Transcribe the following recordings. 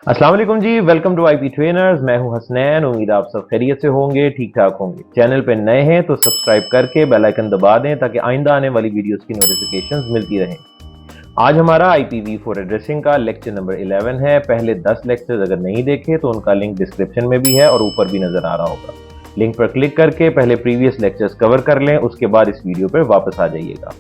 अस्सलाम वालेकुम जी, welcome to IP trainers. मैं हूं हसनैन। उम्मीद आप सब खैरियत से होंगे, ठीक ठाक होंगे। चैनल पे नए हैं तो सब्सक्राइब करके बेल आइकन दबा दें ताकि आइंदा आने वाली वीडियोस की नोटिफिकेशंस मिलती रहें। आज हमारा IPv4 एड्रेसिंग का लेक्चर नंबर 11 है। पहले 10 लेक्चर्स अगर नहीं देखे तो उनका लिंक डिस्क्रिप्शन में भी है और ऊपर भी नजर आ रहा होगा। लिंक पर क्लिक करके पहले प्रीवियस लेक्चर्स कवर कर लें, उसके बाद इस वीडियो पर वापस आ जाइएगा।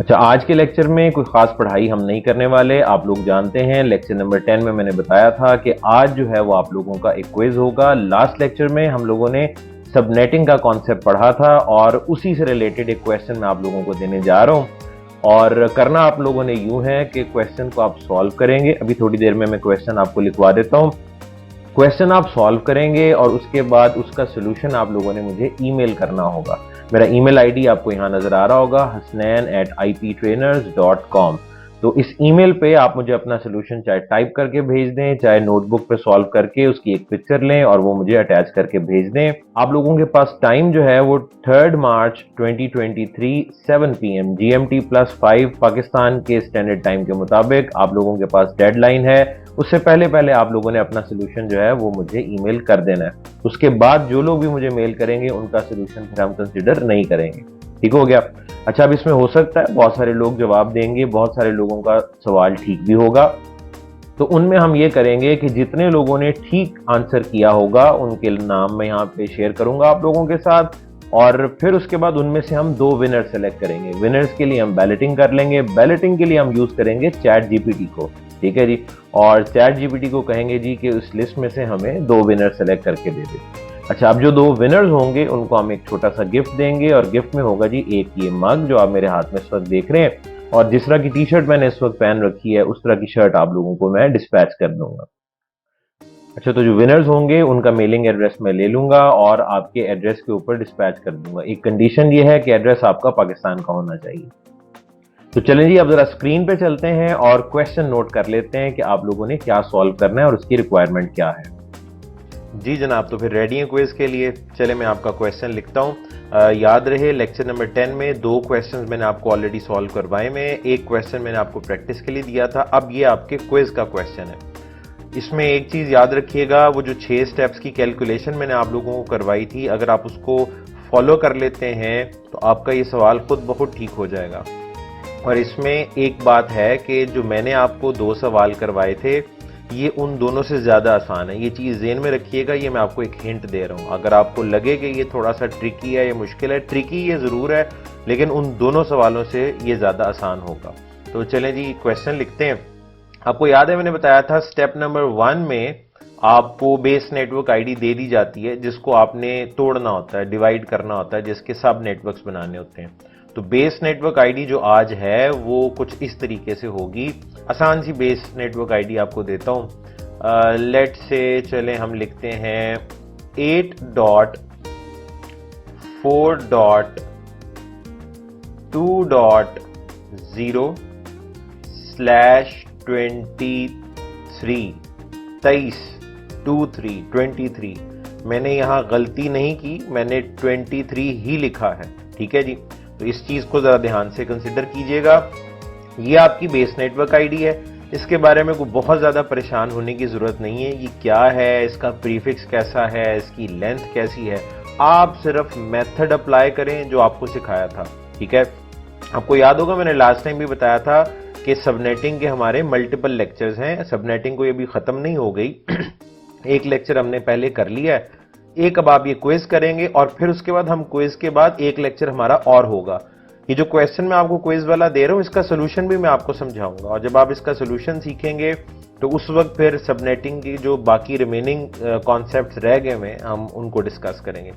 अच्छा, आज के लेक्चर में कोई खास पढ़ाई हम नहीं करने वाले। आप लोग जानते हैं लेक्चर नंबर 10 में मैंने बताया था कि आज जो है वो आप लोगों का एक क्विज होगा। लास्ट लेक्चर में हम लोगों ने सबनेटिंग का कॉन्सेप्ट पढ़ा था और उसी से रिलेटेड एक क्वेश्चन मैं आप लोगों को देने जा रहा हूँ। और करना आप लोगों ने यूं है कि क्वेश्चन को आप सॉल्व करेंगे। अभी थोड़ी देर में मैं क्वेश्चन आपको लिखवा देता हूँ। क्वेश्चन आप सॉल्व करेंगे और उसके बाद उसका सोल्यूशन आप लोगों ने मुझे ईमेल करना होगा। मेरा ईमेल आईडी आपको यहां नजर आ रहा होगा, hasnain@iptrainers.com। तो इस ईमेल पे आप मुझे अपना सोल्यूशन चाहे टाइप करके भेज दें, चाहे नोटबुक पे सॉल्व करके उसकी एक पिक्चर लें और वो मुझे अटैच करके भेज दें। आप लोगों के पास टाइम जो है वो 3 मार्च 2023 7 PM GMT +5 पाकिस्तान के स्टैंडर्ड टाइम के मुताबिक आप लोगों के पास डेडलाइन है। उससे पहले पहले आप लोगों ने अपना सोल्यूशन जो है वो मुझे ईमेल कर देना है। उसके बाद जो लोग भी मुझे मेल करेंगे उनका सोल्यूशन फिर हम कंसिडर नहीं करेंगे। ठीक हो गया? अच्छा, अब इसमें हो सकता है बहुत सारे लोग जवाब देंगे, बहुत सारे लोगों का सवाल ठीक भी होगा। तो उनमें हम ये करेंगे कि जितने लोगों ने ठीक आंसर किया होगा उनके नाम मैं यहाँ पे शेयर करूंगा आप लोगों के साथ। और फिर उसके बाद उनमें से हम 2 विनर सेलेक्ट करेंगे। विनर्स के लिए हम बैलेटिंग कर लेंगे। बैलेटिंग के लिए हम यूज करेंगे चैट जीपीटी को। ठीक है जी। और चैट जीपीटी को कहेंगे जी कि उस लिस्ट में से हमें 2 विनर सेलेक्ट करके दे दे। अच्छा, अब जो 2 विनर्स होंगे उनको हम एक छोटा सा गिफ्ट देंगे और गिफ्ट में होगा जी एक ये मग जो आप मेरे हाथ में इस वक्त देख रहे हैं, और जिस तरह की टी शर्ट मैंने इस वक्त पहन रखी है उस तरह की शर्ट आप लोगों को मैं डिस्पैच कर दूंगा। अच्छा, तो जो विनर्स होंगे उनका मेलिंग एड्रेस मैं ले लूंगा और आपके एड्रेस के ऊपर डिस्पैच कर दूंगा। एक कंडीशन ये है कि एड्रेस आपका पाकिस्तान का होना चाहिए। तो चलें जी, अब जरा स्क्रीन पे चलते हैं और क्वेश्चन नोट कर लेते हैं कि आप लोगों ने क्या सॉल्व करना है और उसकी रिक्वायरमेंट क्या है। जी जनाब, तो फिर रेडी हैं क्विज के लिए। चले मैं आपका क्वेश्चन लिखता हूँ। याद रहे लेक्चर नंबर 10 में 2 क्वेश्चंस मैंने आपको ऑलरेडी सॉल्व करवाए में, एक क्वेश्चन मैंने आपको प्रैक्टिस के लिए दिया था। अब ये आपके क्विज का क्वेश्चन है। इसमें एक चीज याद रखिएगा, वो जो 6 स्टेप्स की कैलकुलेशन मैंने आप लोगों को करवाई थी, अगर आप उसको फॉलो कर लेते हैं तो आपका ये सवाल खुद बहुत ठीक हो जाएगा। और इसमें एक बात है कि जो मैंने आपको 2 सवाल करवाए थे ये उन दोनों से ज्यादा आसान है। ये चीज ज़हन में रखिएगा, ये मैं आपको एक हिंट दे रहा हूं। अगर आपको लगे कि ये थोड़ा सा ट्रिकी है या मुश्किल है, ट्रिकी ये जरूर है लेकिन उन दोनों सवालों से ये ज्यादा आसान होगा। तो चलें जी क्वेश्चन लिखते हैं। आपको याद है मैंने बताया था स्टेप नंबर 1 में आपको बेस नेटवर्क आईडी दे दी जाती है जिसको आपने तोड़ना होता है, डिवाइड करना होता है, जिसके सब नेटवर्क्स बनाने होते हैं। तो बेस नेटवर्क आईडी जो आज है वो कुछ इस तरीके से होगी। आसान सी बेस नेटवर्क आईडी आपको देता हूं। लेट से चले हम लिखते हैं 8.4.2.0/23 मैंने यहां गलती नहीं की, मैंने 23 ही लिखा है। ठीक है जी, तो इस चीज को जरा ध्यान से कंसिडर कीजिएगा। ये आपकी बेस नेटवर्क आईडी है। इसके बारे में कोई बहुत ज्यादा परेशान होने की जरूरत नहीं है। ये क्या है, इसका प्रीफिक्स कैसा है, इसकी लेंथ कैसी है, आप सिर्फ मेथड अप्लाई करें जो आपको सिखाया था। ठीक है, आपको याद होगा मैंने लास्ट टाइम भी बताया था कि सबनेटिंग के हमारे मल्टीपल लेक्चर्स हैं। सबनेटिंग कोई अभी खत्म नहीं हो गई एक लेक्चर हमने पहले कर लिया है, एक अब आप ये क्विज करेंगे और फिर उसके बाद हम क्विज के बाद एक लेक्चर हमारा और होगा। ये जो क्वेश्चन मैं आपको क्विज वाला दे रहा हूं इसका सोल्यूशन भी मैं आपको समझाऊंगा, और जब आप इसका सोल्यूशन सीखेंगे तो उस वक्त फिर सबनेटिंग की जो बाकी रिमेनिंग कॉन्सेप्ट्स रह गए हैं हम उनको डिस्कस करेंगे।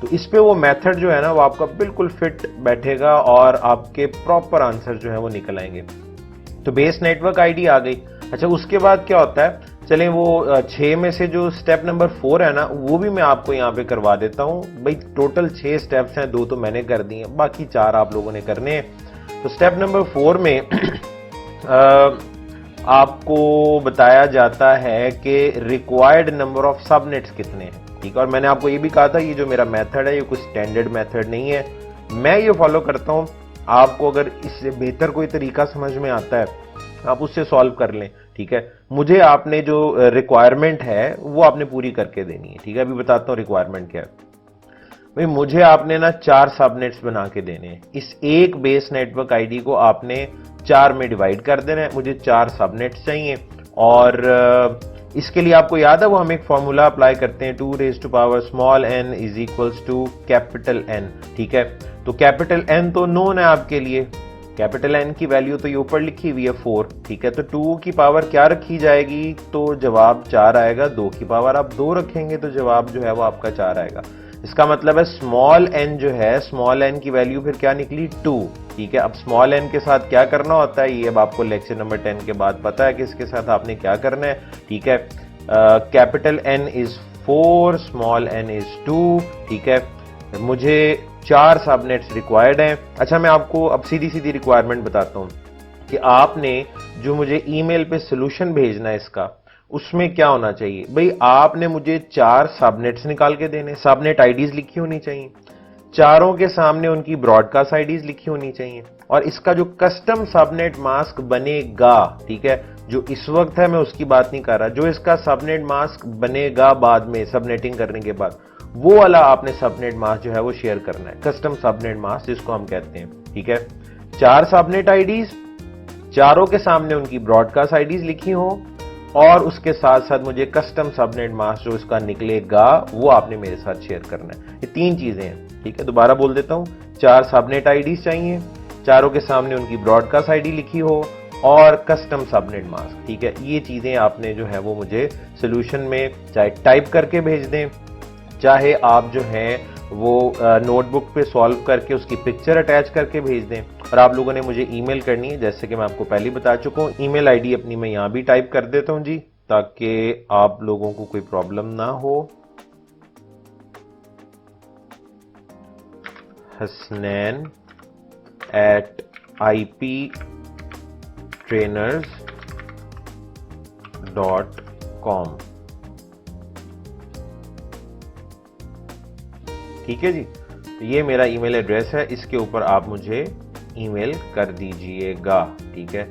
तो इस पे वो मेथड जो है ना वो आपका बिल्कुल फिट बैठेगा और आपके प्रॉपर आंसर जो है वो निकल आएंगे। तो बेस नेटवर्क आईडी आ गई। अच्छा, उसके बाद क्या होता है, चलें वो 6 में से जो स्टेप नंबर 4 है ना वो भी मैं आपको यहाँ पे करवा देता हूँ। भाई टोटल 6 स्टेप्स हैं, 2 तो मैंने कर दिए हैं, बाकी 4 आप लोगों ने करने हैं। तो स्टेप नंबर 4 में आपको बताया जाता है कि रिक्वायर्ड नंबर ऑफ सबनेट्स कितने हैं। ठीक है, और मैंने आपको ये भी कहा था ये जो मेरा मेथड है ये कुछ स्टैंडर्ड मेथड नहीं है, मैं ये फॉलो करता हूँ। आपको अगर इससे बेहतर कोई तरीका समझ में आता है आप उससे सॉल्व कर लें, ठीक है। मुझे आपने जो रिक्वायरमेंट है वो आपने पूरी करके देनी है, ठीक है। अभी बताता हूं रिक्वायरमेंट क्या है। भाई मुझे आपने ना 4 सबनेट्स बना के देने हैं। इस एक बेस नेटवर्क आईडी को आपने 4 में डिवाइड कर देना है। मुझे 4 सबनेट्स चाहिए और इसके लिए आपको याद है वो हम एक फॉर्मूला अप्लाई करते हैं, 2 raise to power small n is equals to capital N, ठीक है। तो कैपिटल N तो नोन है आपके लिए, कैपिटल N की वैल्यू तो ये ऊपर लिखी हुई है 4, ठीक है। तो 2 की पावर क्या रखी जाएगी, तो जवाब 4 आएगा। 2 की पावर आप 2 रखेंगे तो जवाब जो है वो आपका 4 आएगा। इसका मतलब है स्मॉल n जो है, स्मॉल n की वैल्यू फिर क्या निकली 2, ठीक है। अब स्मॉल n के साथ क्या करना होता है ये अब आपको लेक्चर नंबर 10 के बाद पता है कि इसके साथ आपने क्या करना है, ठीक है। Capital N is 4, small n is 2, ठीक है। मुझे 4 सबनेट्स रिक्वायर्ड हैं। अच्छा मैं आपको अब सीधी सीधी रिक्वायरमेंट बताता हूं कि आपने जो मुझे ईमेल पे सोल्यूशन भेजना है इसका, उसमें क्या होना चाहिए। भाई आपने मुझे 4 सबनेट्स निकाल के देने, सबनेट आईडीज लिखी होनी चाहिए, चारों के सामने उनकी ब्रॉडकास्ट आईडीज लिखी होनी चाहिए, और इसका जो कस्टम सबनेट मास्क बनेगा, ठीक है, जो इस वक्त है मैं उसकी बात नहीं कर रहा, जो इसका सबनेट मास्क बनेगा बाद में सबनेटिंग करने के बाद, वो वाला आपने सबनेट मास्क जो है वो शेयर करना है, कस्टम सबनेट मास्क जिसको हम कहते हैं, ठीक है। 4 सबनेट आईडीज, चारों के सामने उनकी ब्रॉडकास्ट आईडीज लिखी हो, और उसके साथ साथ मुझे कस्टम सबनेट मास्क जो इसका निकलेगा वो आपने मेरे साथ शेयर करना है। ये 3 चीजें हैं, ठीक है। दोबारा बोल देता हूं, 4 सबनेट आईडीज चाहिए, चारों के सामने उनकी ब्रॉडकास्ट आईडी लिखी हो, और कस्टम सबनेट मास्क, ठीक है। ये चीजें आपने जो है वो मुझे सोल्यूशन में चाहे टाइप करके भेज दें, चाहे आप जो है वो नोटबुक पे सॉल्व करके उसकी पिक्चर अटैच करके भेज दें, और आप लोगों ने मुझे ईमेल करनी है, जैसे कि मैं आपको पहले बता चुका हूं। ईमेल आईडी अपनी मैं यहां भी टाइप कर देता हूं जी, ताकि आप लोगों को कोई प्रॉब्लम ना हो। hasnan@iptrainers.com, ठीक है जी। तो ये मेरा ईमेल एड्रेस है, इसके ऊपर आप मुझे ईमेल कर दीजिएगा, ठीक है।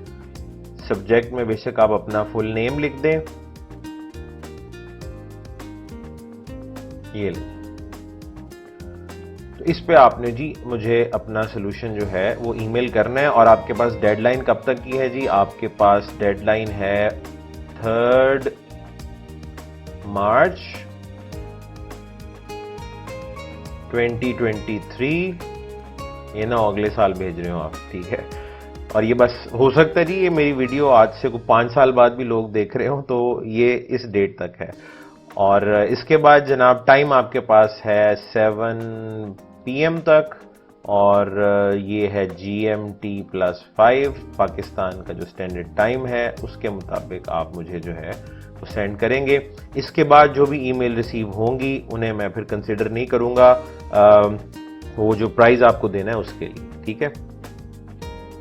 सब्जेक्ट में बेशक आप अपना फुल नेम लिख दें, ये ले। तो इस पे आपने जी मुझे अपना सोल्यूशन जो है वो ईमेल करना है, और आपके पास डेडलाइन कब तक की है जी, आपके पास डेडलाइन है 3 मार्च 2023। ये ना अगले साल भेज रहे हो आप, ठीक है। और ये बस हो सकता है जी ये मेरी वीडियो आज से 5 साल बाद भी लोग देख रहे हो, तो ये इस डेट तक है। और इसके बाद जनाब टाइम आपके पास है 7 PM तक, और ये है GMT+5 पाकिस्तान का जो स्टैंडर्ड टाइम है, उसके मुताबिक आप मुझे जो है वो सेंड करेंगे। इसके बाद जो भी ईमेल रिसीव होंगी उन्हें मैं फिर कंसिडर नहीं करूंगा, वो जो प्राइस आपको देना है उसके लिए, ठीक है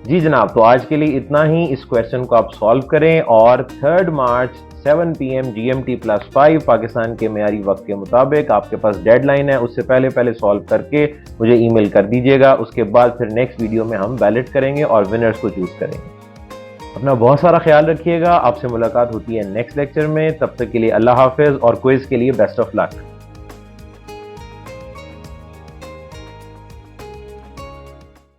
जी जनाब। तो आज के लिए इतना ही। इस क्वेश्चन को आप सॉल्व करें, और 3 मार्च 7 PM GMT+5 पाकिस्तान के मेयारी वक्त के मुताबिक आपके पास डेडलाइन है, उससे पहले सॉल्व करके मुझे ईमेल कर दीजिएगा। उसके बाद फिर नेक्स्ट वीडियो में हम बैलेट करेंगे और विनर्स को चूज करेंगे। अपना बहुत सारा ख्याल रखिएगा। आपसे मुलाकात होती है नेक्स्ट लेक्चर में, तब तक के लिए अल्लाह हाफिज, और क्विज के लिए बेस्ट ऑफ लक।